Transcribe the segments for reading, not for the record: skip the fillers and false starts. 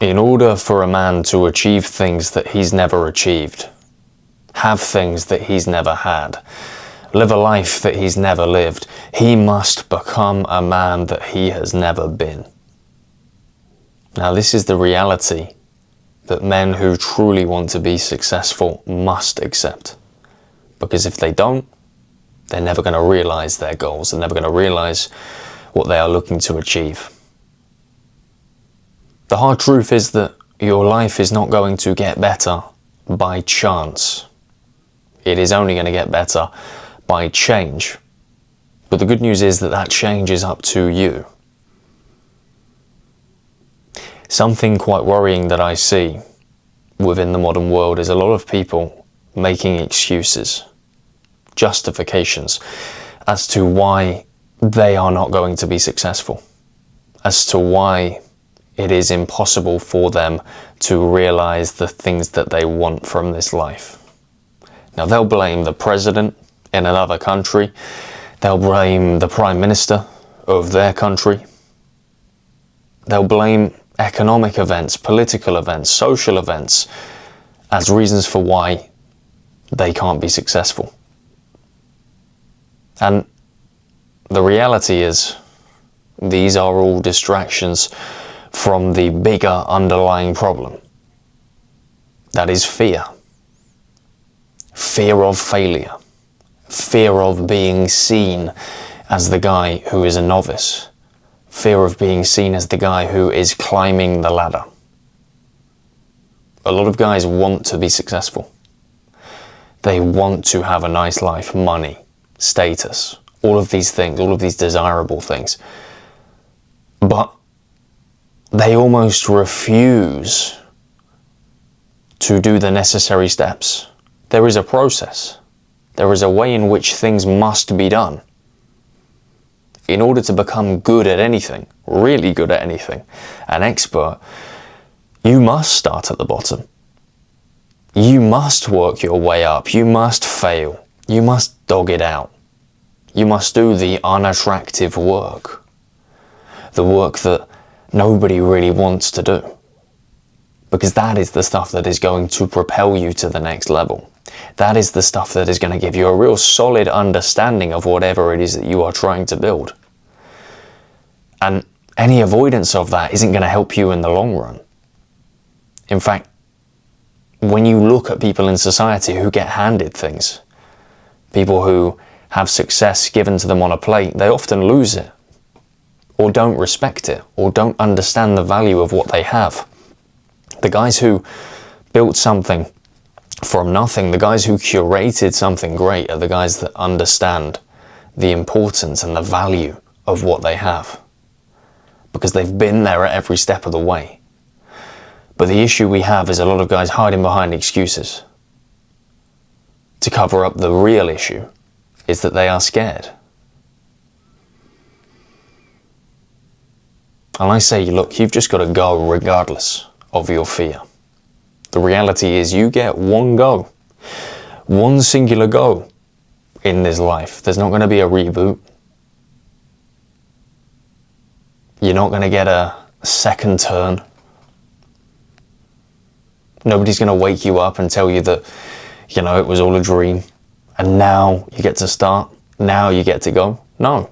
In order for a man to achieve things that he's never achieved, have things that he's never had, live a life that he's never lived, he must become a man that he has never been. Now, this is the reality that men who truly want to be successful must accept. Because if they don't, they're never going to realize their goals. They're never going to realize what they are looking to achieve. The hard truth is that your life is not going to get better by chance. It is only going to get better by change. But the good news is that that change is up to you. Something quite worrying that I see within the modern world is a lot of people making excuses, justifications as to why they are not going to be successful, as to why it is impossible for them to realize the things that they want from this life. Now, they'll blame the president in another country, they'll blame the prime minister of their country, they'll blame economic events, political events, social events as reasons for why they can't be successful. And the reality is, these are all distractions from the bigger underlying problem. That is fear. Fear of failure. Fear of being seen as the guy who is a novice. Fear of being seen as the guy who is climbing the ladder. A lot of guys want to be successful. They want to have a nice life, money, status, all of these things, all of these desirable things. But they almost refuse to do the necessary steps. There is a process. There is a way in which things must be done. In order to become good at anything, really good at anything, an expert, you must start at the bottom. You must work your way up. You must fail. You must dog it out. You must do the unattractive work. The work that nobody really wants to do. Because that is the stuff that is going to propel you to the next level. That is the stuff that is going to give you a real solid understanding of whatever it is that you are trying to build. And any avoidance of that isn't going to help you in the long run. In fact, when you look at people in society who get handed things, people who have success given to them on a plate, they often lose it, or don't respect it, or don't understand the value of what they have. The guys who built something from nothing, the guys who curated something great, are the guys that understand the importance and the value of what they have, because they've been there at every step of the way. But the issue we have is a lot of guys hiding behind excuses to cover up the real issue, is that they are scared. And I say, look, you've just got to go regardless of your fear. The reality is you get one go, one singular go in this life. There's not going to be a reboot. You're not going to get a second turn. Nobody's going to wake you up and tell you that, it was all a dream and now you get to start, now you get to go. No.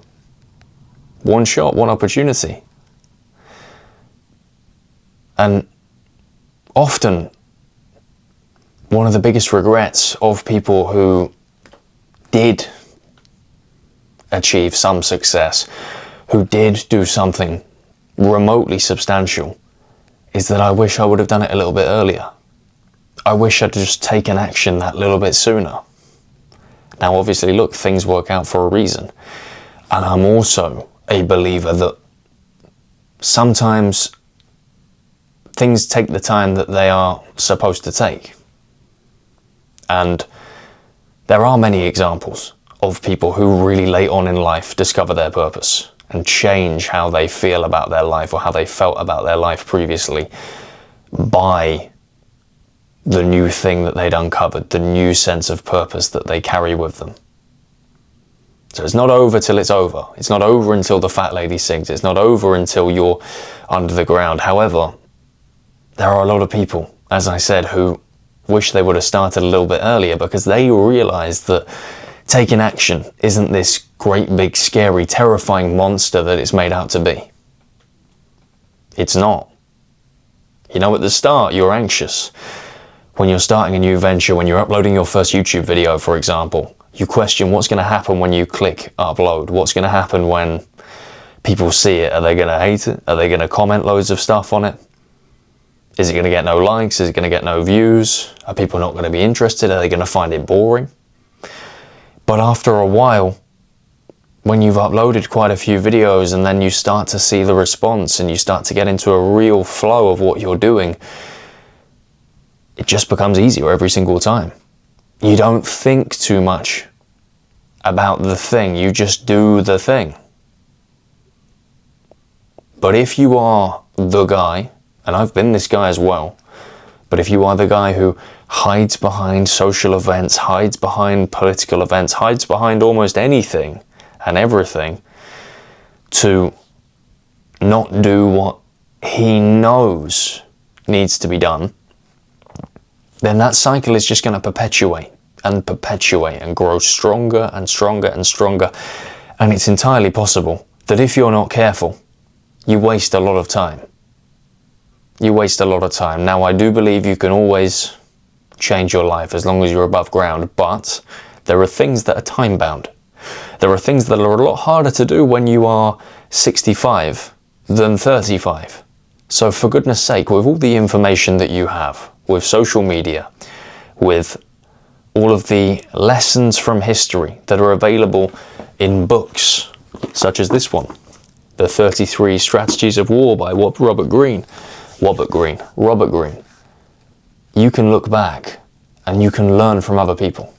One shot, one opportunity. And often, one of the biggest regrets of people who did achieve some success, who did do something remotely substantial, is that I wish I would have done it a little bit earlier. I wish I'd just taken action that little bit sooner. Now, obviously, look, things work out for a reason. And I'm also a believer that sometimes things take the time that they are supposed to take. And there are many examples of people who really late on in life discover their purpose and change how they feel about their life or how they felt about their life previously by the new thing that they'd uncovered, the new sense of purpose that they carry with them. So it's not over till it's over. It's not over until the fat lady sings. It's not over until you're under the ground. However, there are a lot of people, as I said, who wish they would have started a little bit earlier, because they realize that taking action isn't this great big scary terrifying monster that it's made out to be. It's not. You know, at the start you're anxious. When you're starting a new venture, when you're uploading your first YouTube video, for example, you question what's going to happen when you click upload. What's going to happen when people see it? Are they going to hate it? Are they going to comment loads of stuff on it? Is it going to get no likes? Is it going to get no views? Are people not going to be interested? Are they going to find it boring? But after a while, when you've uploaded quite a few videos and then you start to see the response and you start to get into a real flow of what you're doing, it just becomes easier every single time. You don't think too much about the thing, you just do the thing. But if you are the guy, and I've been this guy as well, but if you are the guy who hides behind social events, hides behind political events, hides behind almost anything and everything to not do what he knows needs to be done, then that cycle is just going to perpetuate and grow stronger and stronger and stronger. And it's entirely possible that if you're not careful, you waste a lot of time. You waste a lot of time. Now, I do believe you can always change your life as long as you're above ground, but there are things that are time bound. There are things that are a lot harder to do when you are 65 than 35. So for goodness sake, with all the information that you have, with social media, with all of the lessons from history that are available in books, such as this one, The 33 Strategies of War by Robert Greene. You can look back and you can learn from other people.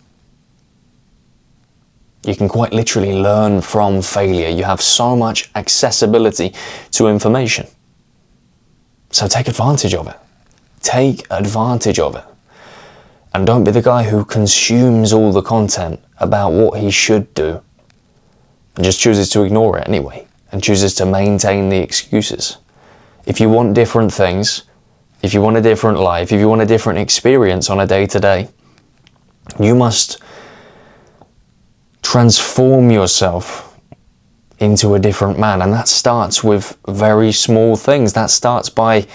You can quite literally learn from failure. You have so much accessibility to information. So take advantage of it. Take advantage of it. And don't be the guy who consumes all the content about what he should do and just chooses to ignore it anyway and chooses to maintain the excuses. If you want different things, if you want a different life, if you want a different experience on a day-to-day, you must transform yourself into a different man. And that starts with very small things. That starts by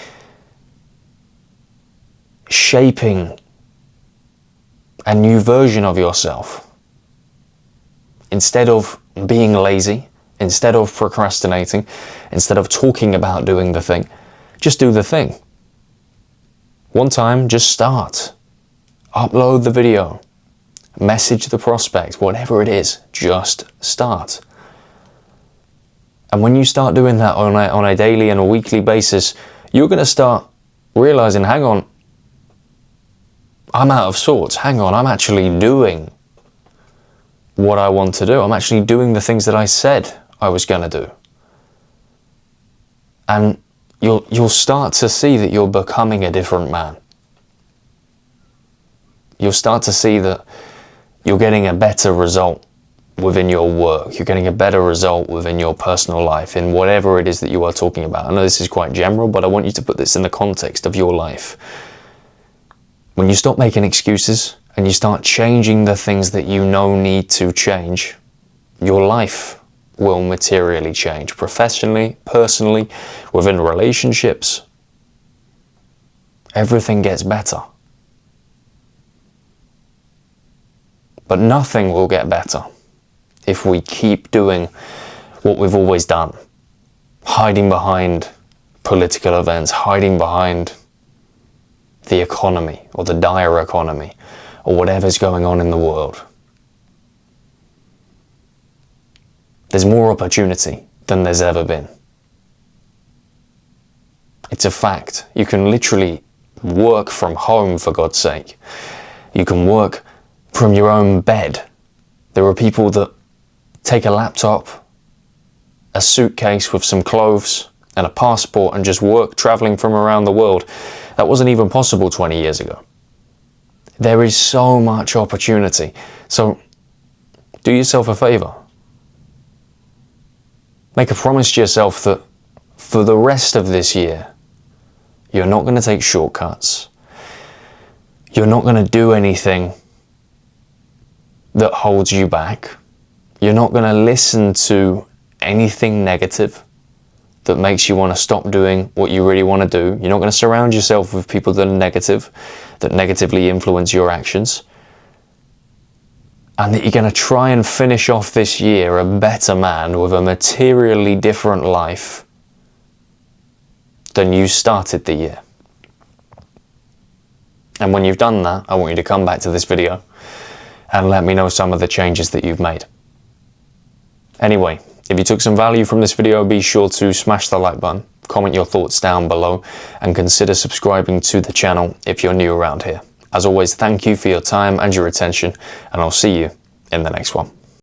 shaping a new version of yourself. Instead of being lazy, instead of procrastinating, instead of talking about doing the thing, just do the thing. One time, just start. Upload the video. Message the prospect, whatever it is, just start. And when you start doing that on a daily and a weekly basis, you're going to start realizing, hang on, I'm out of sorts. Hang on, I'm actually doing what I want to do. I'm actually doing the things that I said I was going to do. And you'll start to see that you're becoming a different man. You'll start to see that you're getting a better result within your work. You're getting a better result within your personal life, in whatever it is that you are talking about. I know this is quite general, but I want you to put this in the context of your life. When you stop making excuses and you start changing the things that you know need to change, your life will materially change, professionally, personally, within relationships. Everything gets better. But nothing will get better if we keep doing what we've always done, hiding behind political events, hiding behind the economy or the dire economy or whatever's going on in the world. There's more opportunity than there's ever been. It's a fact. You can literally work from home, for God's sake. You can work from your own bed. There are people that take a laptop, a suitcase with some clothes and a passport and just work traveling from around the world. That wasn't even possible 20 years ago. There is so much opportunity. So do yourself a favor. Make a promise to yourself that for the rest of this year, You're not going to take shortcuts. You're not going to do anything that holds you back. You're not going to listen to anything negative that makes you want to stop doing what you really want to do. You're not going to surround yourself with people that are negative, that negatively influence your actions. And that you're going to try and finish off this year a better man with a materially different life than you started the year. And when you've done that, I want you to come back to this video and let me know some of the changes that you've made. Anyway, if you took some value from this video, be sure to smash the like button, comment your thoughts down below, and consider subscribing to the channel if you're new around here. As always, thank you for your time and your attention, and I'll see you in the next one.